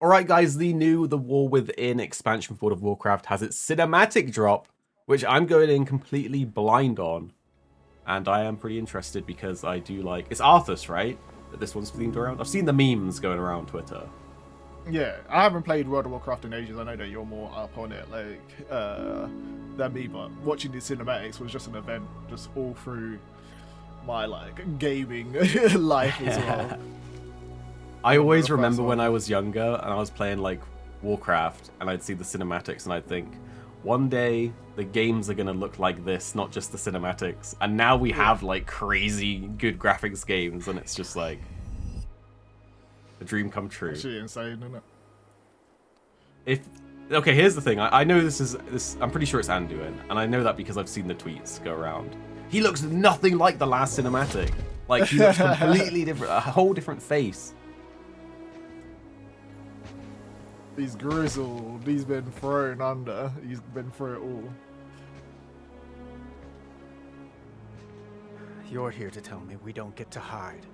Alright guys, The War Within expansion for World of Warcraft has its cinematic drop, which I'm going in completely blind on. And I am pretty interested because I do like... It's Arthas, right? That this one's themed around? I've seen the memes going around Twitter. Yeah, I haven't played World of Warcraft in ages. I know that you're more up on it, than me, but watching the cinematics was just an event, just all through my, gaming life as well. I always remember when I was younger and I was playing, Warcraft, and I'd see the cinematics and I'd think, one day the games are going to look like this, not just the cinematics. And now we have, crazy good graphics games, and it's just, a dream come true. Actually insane, isn't it? Okay, here's the thing. I know this. I'm pretty sure it's Anduin, and I know that because I've seen the tweets go around. He looks nothing like the last cinematic. He looks completely different, a whole different face. He's grizzled. He's been thrown under. He's been through it all. You're here to tell me we don't get to hide.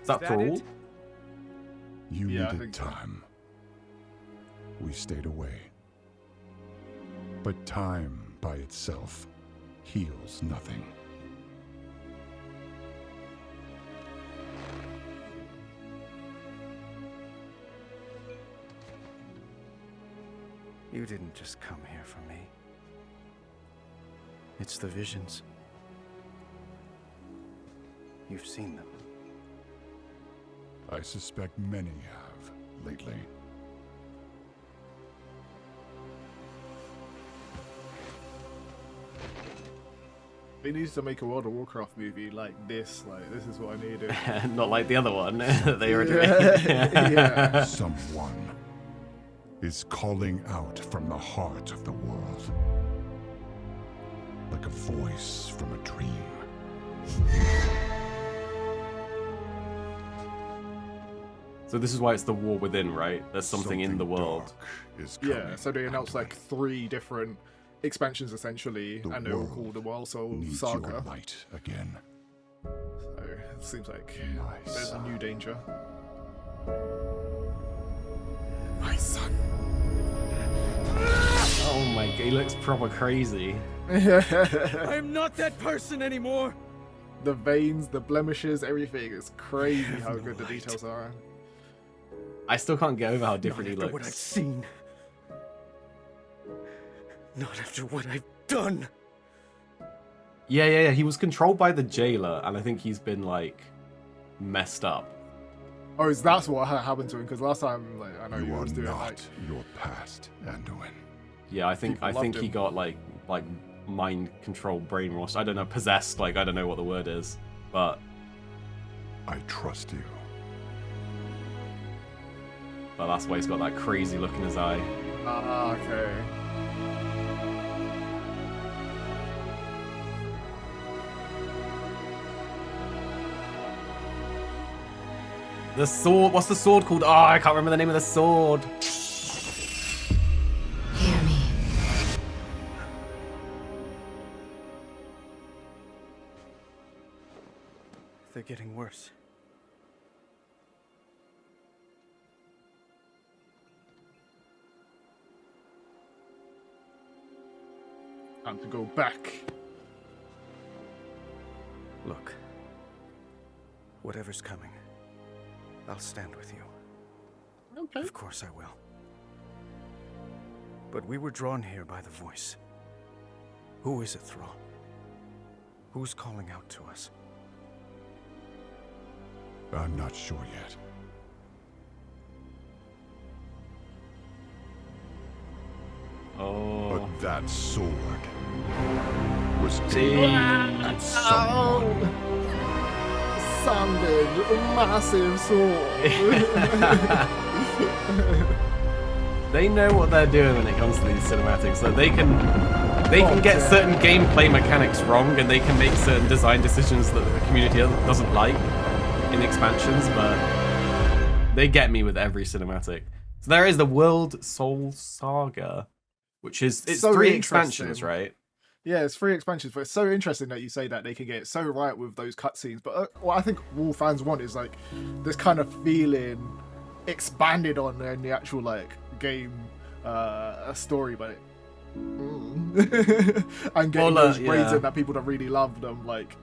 Is that Thrall? You needed time. We stayed away. But time by itself heals nothing. You didn't just come here for me. It's the visions. You've seen them. I suspect many have lately. He needs to make a World of Warcraft movie like this. This is what I needed. Not like the other one they already made. Yeah. Someone is calling out from the heart of the world. Like a voice from a dream. So this is why it's the War Within, right? There's something in the world. Yeah, so they announced 3 different expansions essentially, and they were called the Worldsoul Saga. Your light again. So it seems like there's a new danger. My son. Oh my god, he looks proper crazy. I'm not that person anymore. The veins, the blemishes, everything is crazy how good the details are. I still can't get over how different he Not after looks. what I've seen. Not after what I've done. Yeah. He was controlled by the jailer, and I think he's been messed up. Oh, that's what happened to him? Because last time, I know You he are was doing not your past, Anduin. Yeah, I think he him. got mind control, brainwashed. I don't know, possessed. I don't know what the word is, but I trust you. that's why he's got that crazy look in his eye. Ah, okay. The sword. What's the sword called? Oh, I can't remember the name of the sword. Hear me. They're getting worse. Time to go back. Look. Whatever's coming, I'll stand with you. Okay. Of course I will. But we were drawn here by the voice. Who is it, Thrall? Who's calling out to us? I'm not sure yet. Oh. But that sword was Damn. aimed at someone. Sounded massive sword. They know what they're doing when it comes to these cinematics. They can get certain gameplay mechanics wrong, and they can make certain design decisions that the community doesn't like in expansions, but they get me with every cinematic. So there is the Worldsoul Saga, which is it's So 3 interesting. expansions, right? Yeah, it's 3 expansions, but it's so interesting that you say that they can get it so right with those cutscenes. But what I think all fans want is this kind of feeling expanded on in the actual like game story, but and getting those braids in that people don't really love them like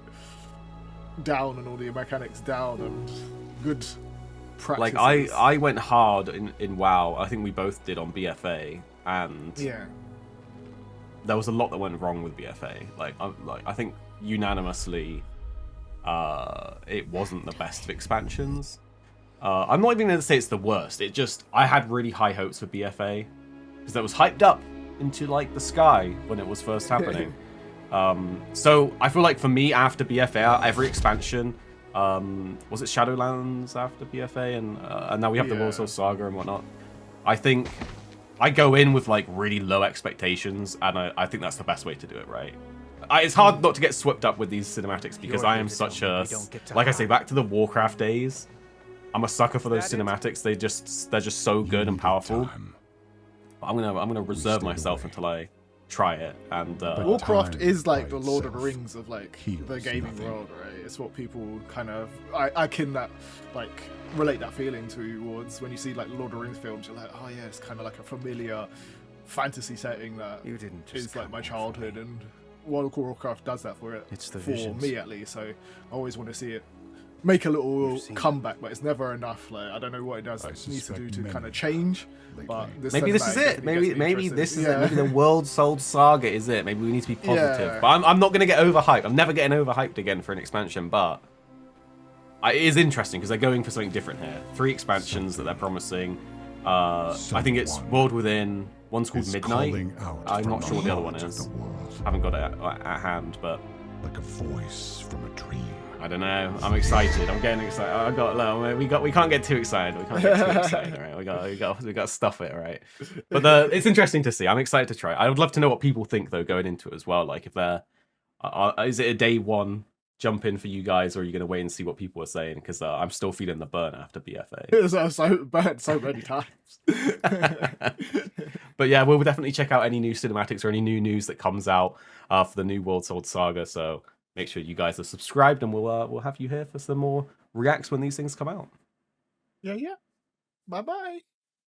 down and all the mechanics down and good practices. Like I went hard in WoW. I think we both did on BFA, and there was a lot that went wrong with BFA. I think unanimously, it wasn't the best of expansions. I'm not even going to say it's the worst. It just, I had really high hopes for BFA because that was hyped up into like the sky when it was first happening. So I feel like for me, after BFA, every expansion, was it Shadowlands after BFA, and now we have the Worldsoul Saga and whatnot. I think I go in with like really low expectations, and I think that's the best way to do it, right? It's hard not to get swept up with these cinematics because I am such a, like I say, back to the Warcraft days. I'm a sucker for those cinematics. They're just so good and powerful. But I'm gonna reserve myself until I try it. And Warcraft is like the Lord of the Rings of like the gaming world, right? It's what people kind of I can that like relate that feeling towards when you see like Lord of the Rings films. You're like, oh yeah, it's kind of like a familiar fantasy setting that is like my childhood, and World of Warcraft does that for it. It's the for visions. me at least. So I always want to see it make a little comeback, but it's never enough. Like I don't know what it does needs to do to kind of change. But maybe this is it. Maybe this is it. Maybe the Worldsoul Saga is it. Maybe we need to be positive. But I'm not going to get overhyped. I'm never getting overhyped again for an expansion. But it is interesting because they're going for something different here. 3 expansions that they're promising. I think it's World Within. One's called Midnight. I'm not sure what the other one is. Haven't got it at hand, but like a voice from a dream. I don't know. I'm excited. I'm getting excited. We can't get too excited. We can't get too excited. All right. We got to stuff it. All right. But it's interesting to see. I'm excited to try. I would love to know what people think though going into it as well. Like if they're, is it a day one jump in for you guys, or are you going to wait and see what people are saying? Because I'm still feeling the burn after BFA. It was so burned so many times. But yeah, we'll definitely check out any new cinematics or any new news that comes out for the new Worldsoul Saga. So make sure you guys are subscribed, and we'll have you here for some more reacts when these things come out. Yeah. Bye-bye.